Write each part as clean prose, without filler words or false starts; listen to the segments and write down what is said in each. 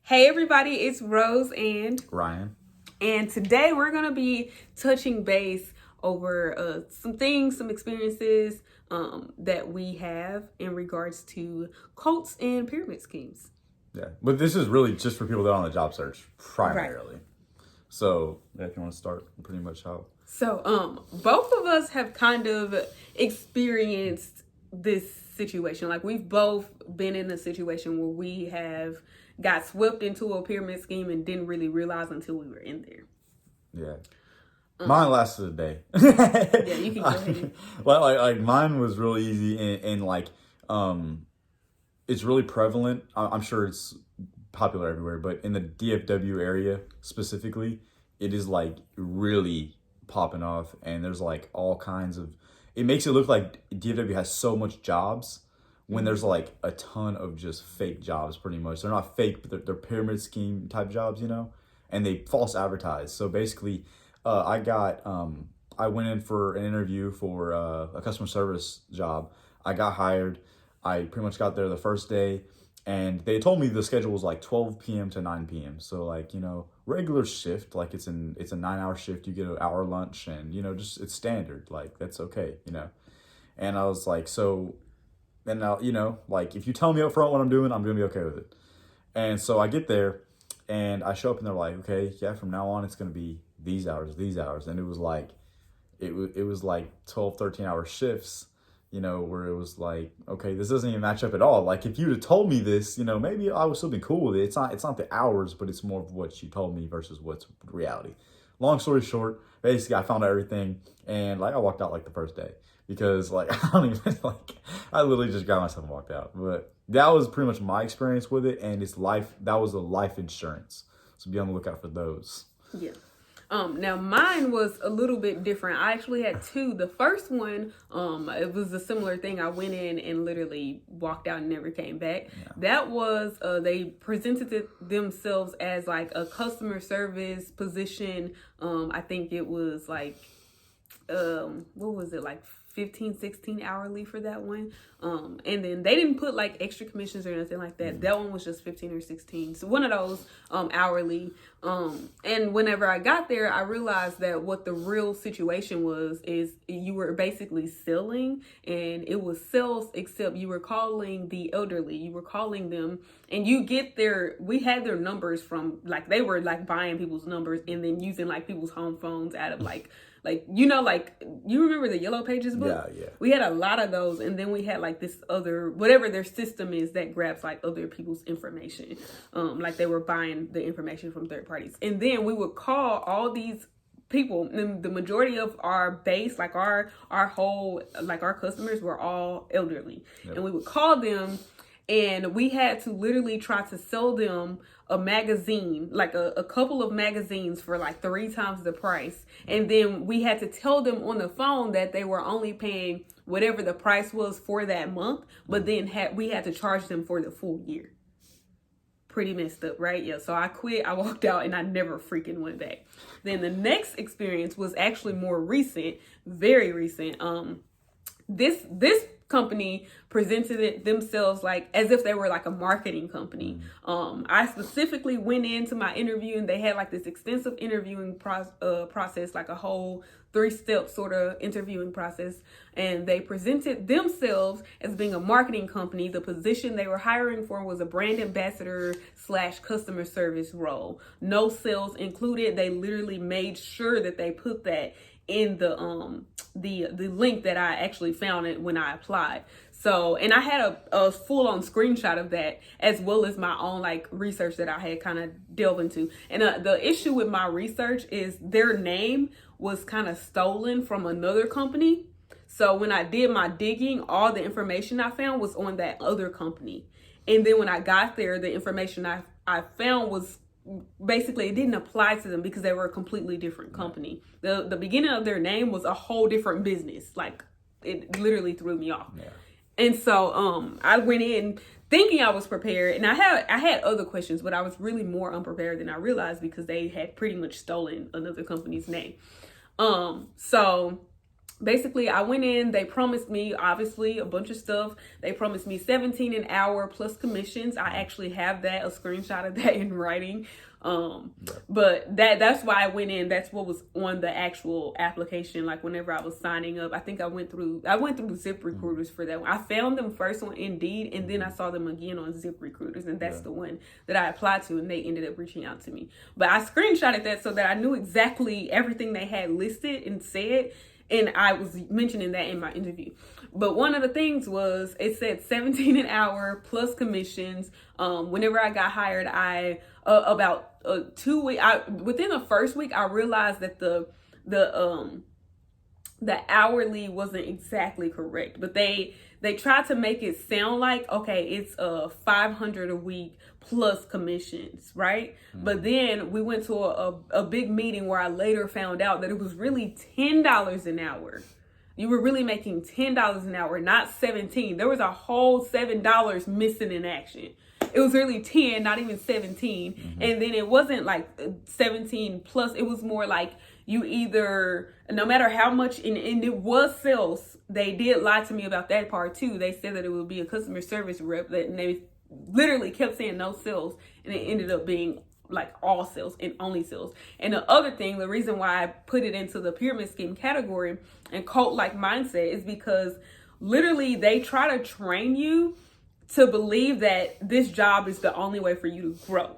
Hey everybody, it's Rose and Ryan. And today we're going to be touching base over some things, some experiences that we have in regards to cults and pyramid schemes. Yeah, but this is really just for people that are on the job search primarily. Right. So, if you want to start, pretty much how. So, both of us have kind of experienced this situation. Like, we've both been in a situation where we have got swept into a pyramid scheme and didn't really realize until we were in there. Yeah. Mine lasted a day. Yeah, you can go ahead. Like mine was really easy and it's really prevalent. I'm sure it's popular everywhere, but in the DFW area specifically, it is like really popping off, and there's like all kinds of. It makes it look like DFW has so much jobs when there's like a ton of just fake jobs. Pretty much, they're not fake, but they're pyramid scheme type jobs, and they false advertise. So basically, I went in for an interview for a customer service job. I got hired. I pretty much got there the first day, and they told me the schedule was like 12 p.m. to 9 p.m. So like, regular shift, like it's a 9-hour shift. You get an hour lunch, and just it's standard. Like that's okay, And I was like, so then now, like if you tell me up front what I'm doing, I'm gonna be okay with it. And so I get there, and I show up, and they're like, okay, yeah, from now on it's gonna be these hours, and it was like, it was like 12, 13-hour shifts. Where it was like, okay, this doesn't even match up at all. Like if you'd have told me this, maybe I would still be cool with it. It's not the hours, but it's more of what you told me versus what's reality. Long story short, basically I found out everything, and like I walked out like the first day because like I don't even I literally just grabbed myself and walked out. But that was pretty much my experience with it, and that was a life insurance. So be on the lookout for those. Yeah. Now mine was a little bit different. I actually had two. The first one, it was a similar thing. I went in and literally walked out and never came back. Yeah. That was, they presented themselves as like a customer service position. I think it was like, what was it, like 15, 16 hourly for that one. And then they didn't put like extra commissions or anything like that. That one was just 15 or 16. So one of those hourly. And whenever I got there, I realized that what the real situation is you were basically selling, and it was sales, except you were calling the elderly. You were calling them, and we had their numbers from, like, they were like buying people's numbers and then using like people's home phones out of like you remember the Yellow Pages book? Yeah. We had a lot of those, and then we had like this other, whatever their system is that grabs like other people's information. Like they were buying the information from third parties. And then we would call all these people, and the majority of our base, like our whole, like our customers were all elderly. Yep. And we would call them, and we had to literally try to sell them a magazine, like a couple of magazines for like 3 times the price. And then we had to tell them on the phone that they were only paying whatever the price was for that month, but then we had to charge them for the full year. Pretty messed up, right? Yeah. So I quit, I walked out, and I never freaking went back. Then the next experience was actually more recent, very recent. This company presented it themselves like as if they were like a marketing company. I specifically went into my interview, and they had like this extensive interviewing process, like a whole 3-step sort of interviewing process. And they presented themselves as being a marketing company. The position they were hiring for was a brand ambassador / customer service role. No sales included. They literally made sure that they put that in the link that I actually found it when I applied. So, and I had a full-on screenshot of that, as well as my own like research that I had kind of delved into. And the issue with my research is their name was kind of stolen from another company. So when I did my digging, all the information I found was on that other company. And then when I got there, the information I found was basically, it didn't apply to them because they were a completely different company. The beginning of their name was a whole different business. Like, it literally threw me off. Yeah. And so I went in thinking I was prepared, and I had other questions, but I was really more unprepared than I realized because they had pretty much stolen another company's name. So basically I went in, they promised me obviously a bunch of stuff. They promised me 17 an hour plus commissions. I actually have that, a screenshot of that in writing. But that's why I went in. That's what was on the actual application. Like whenever I was signing up, I think I went through ZipRecruiters for that one. I found them first on Indeed, and then I saw them again on ZipRecruiters, and that's the one that I applied to, and they ended up reaching out to me. But I screenshotted that so that I knew exactly everything they had listed and said. And I was mentioning that in my interview. But one of the things was, it said 17 an hour plus commissions. Whenever I got hired, about 2 weeks, within the first week, I realized that the hourly wasn't exactly correct. But they tried to make it sound like, okay, it's $500 a week plus commissions, right? But then we went to a big meeting where I later found out that it was really $10 an hour. You were really making $10 an hour, not 17. There was a whole $7 missing in action. It was really 10, not even 17. And then it wasn't like 17 plus. It was more like you either, no matter how much, and it was sales. They did lie to me about that part too. They said that it would be a customer service rep, and they literally kept saying no sales, and it ended up being like all sales and only sales. And the other thing, the reason why I put it into the pyramid scheme category and cult-like mindset is because literally they try to train you to believe that this job is the only way for you to grow.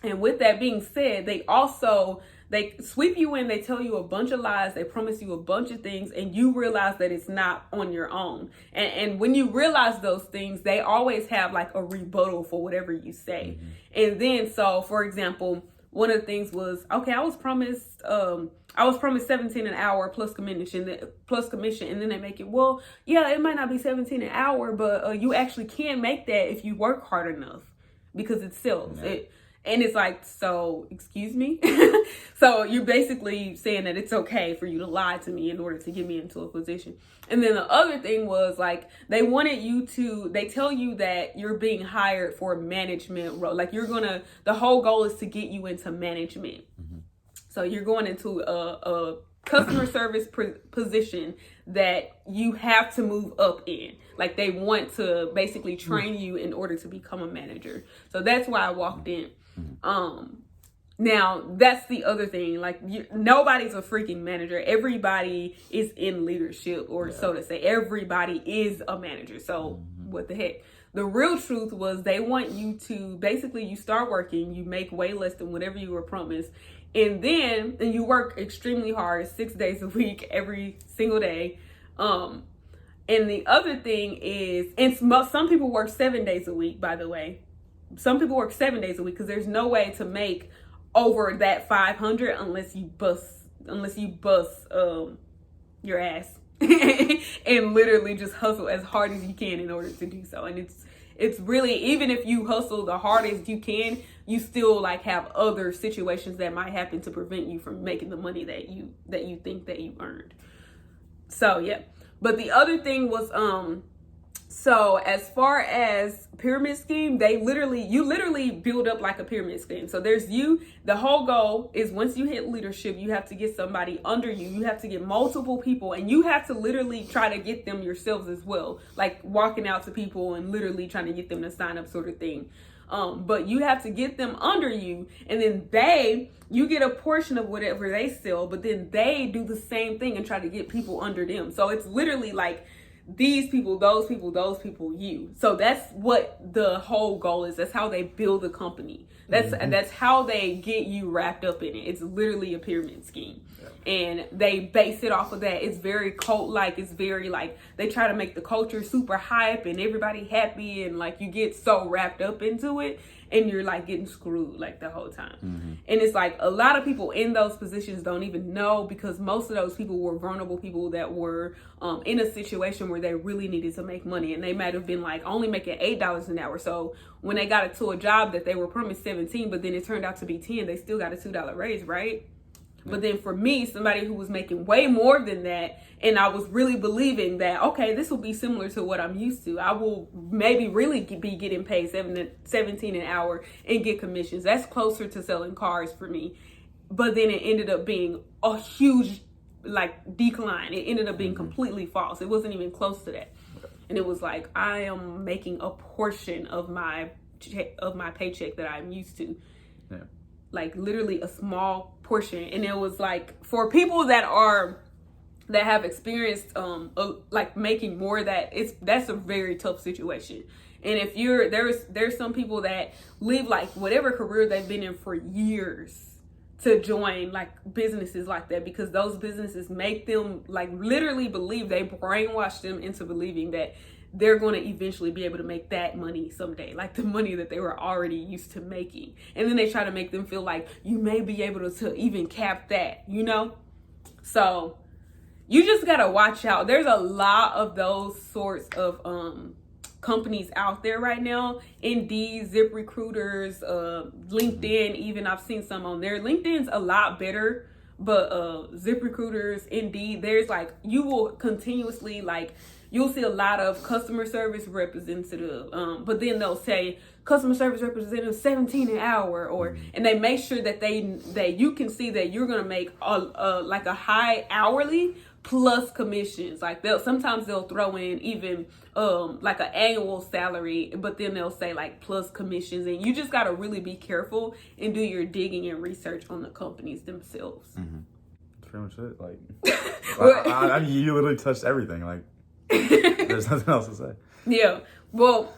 And with that being said, they sweep you in, they tell you a bunch of lies, they promise you a bunch of things, and you realize that it's not on your own. And when you realize those things, they always have like a rebuttal for whatever you say. And then, so for example, one of the things was, okay, I was promised 17 an hour plus commission, and then they make it, well, yeah, it might not be 17 an hour, but you actually can make that if you work hard enough, because it's sales. And it's like, so, excuse me? So you're basically saying that it's okay for you to lie to me in order to get me into a position. And then the other thing was like, they tell you that you're being hired for a management role. Like the whole goal is to get you into management. So you're going into a customer service position that you have to move up in. Like they want to basically train you in order to become a manager. So that's why I walked in. Now that's the other thing. Like nobody's a freaking manager. Everybody is in leadership, or so to say. Everybody is a manager. So what the heck? The real truth was they want you to basically, you start working, you make way less than whatever you were promised. And you work extremely hard 6 days a week, every single day. And the other thing is, and some people work 7 days a week, by the way. Some people work 7 days a week because there's no way to make over that 500 unless you bust your ass and literally just hustle as hard as you can in order to do so. And it's really, even if you hustle the hardest you can, you still like have other situations that might happen to prevent you from making the money that you think that you earned. So yeah. But the other thing was, so as far as pyramid scheme, you literally build up like a pyramid scheme. So there's you, the whole goal is once you hit leadership, you have to get somebody under you. You have to get multiple people, and you have to literally try to get them yourselves as well. Like walking out to people and literally trying to get them to sign up, sort of thing. But you have to get them under you, and then you get a portion of whatever they sell, but then they do the same thing and try to get people under them. So it's literally like these people, those people, you. So that's what the whole goal is. That's how they build a company. That's how they get you wrapped up in it. It's literally a pyramid scheme. And they base it off of that. It's very cult-like. It's very like, they try to make the culture super hype and everybody happy, and like you get so wrapped up into it and you're like getting screwed like the whole time. And it's like a lot of people in those positions don't even know, because most of those people were vulnerable people that were in a situation where they really needed to make money, and they might have been like only making $8 an hour. So when they got to a job that they were promised 17, but then it turned out to be 10, they still got a $2 raise, right? But then for me, somebody who was making way more than that, and I was really believing that, okay, this will be similar to what I'm used to. I will maybe really be getting paid 17 an hour and get commissions. That's closer to selling cars for me. But then it ended up being a huge like decline. It ended up being completely false. It wasn't even close to that. And it was like, I am making a portion of my paycheck that I'm used to. Yeah. Like literally a small portion. And it was like, for people that have experienced like making more, that's a very tough situation. And if there's some people that live like whatever career they've been in for years to join like businesses like that, because those businesses make them like literally believe, they brainwash them into believing that they're going to eventually be able to make that money someday, like the money that they were already used to making. And then they try to make them feel like you may be able to even cap that, you know? So you just got to watch out. There's a lot of those sorts of companies out there right now. Indeed, ZipRecruiters, LinkedIn, even I've seen some on there. LinkedIn's a lot better, but ZipRecruiters, Indeed, there's like, you will continuously like, you'll see a lot of customer service representative, but then they'll say customer service representative 17 an hour, or and they make sure that you can see that you're gonna make like a high hourly plus commissions. Like sometimes they'll throw in even like an annual salary, but then they'll say like plus commissions, and you just gotta really be careful and do your digging and research on the companies themselves. That's pretty much it. Like, I mean, you literally touched everything. Like, there's nothing else to say. Yeah. Well,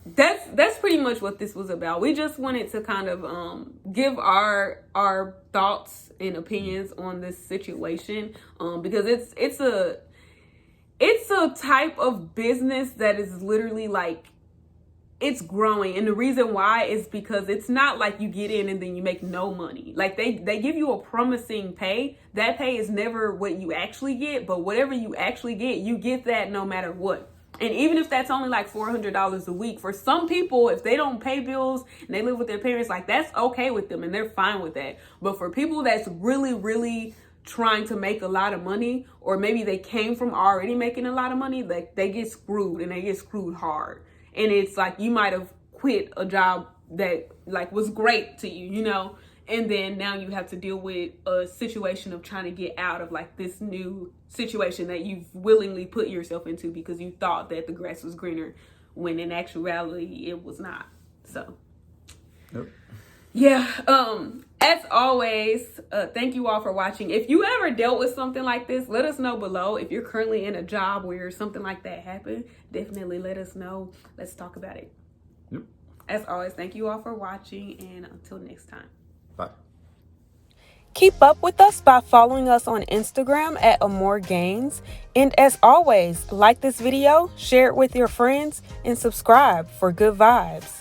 that's pretty much what this was about. We just wanted to kind of give our thoughts and opinions on this situation, because it's a type of business that is literally like, it's growing. And the reason why is because it's not like you get in and then you make no money. Like they give you a promising pay. That pay is never what you actually get, but whatever you actually get, you get that no matter what. And even if that's only like $400 a week, for some people, if they don't pay bills and they live with their parents, like that's okay with them and they're fine with that. But for people that's really, really trying to make a lot of money, or maybe they came from already making a lot of money, like they get screwed, and they get screwed hard. And it's like, you might have quit a job that like was great to you, you know, and then now you have to deal with a situation of trying to get out of like this new situation that you've willingly put yourself into because you thought that the grass was greener, when in actuality it was not. So yeah, as always, thank you all for watching. If you ever dealt with something like this, let us know below. If you're currently in a job where something like that happened, definitely let us know. Let's talk about it. Yep. As always, thank you all for watching, and until next time. Bye. Keep up with us by following us on Instagram at Amore Gains. And as always, like this video, share it with your friends, and subscribe for good vibes.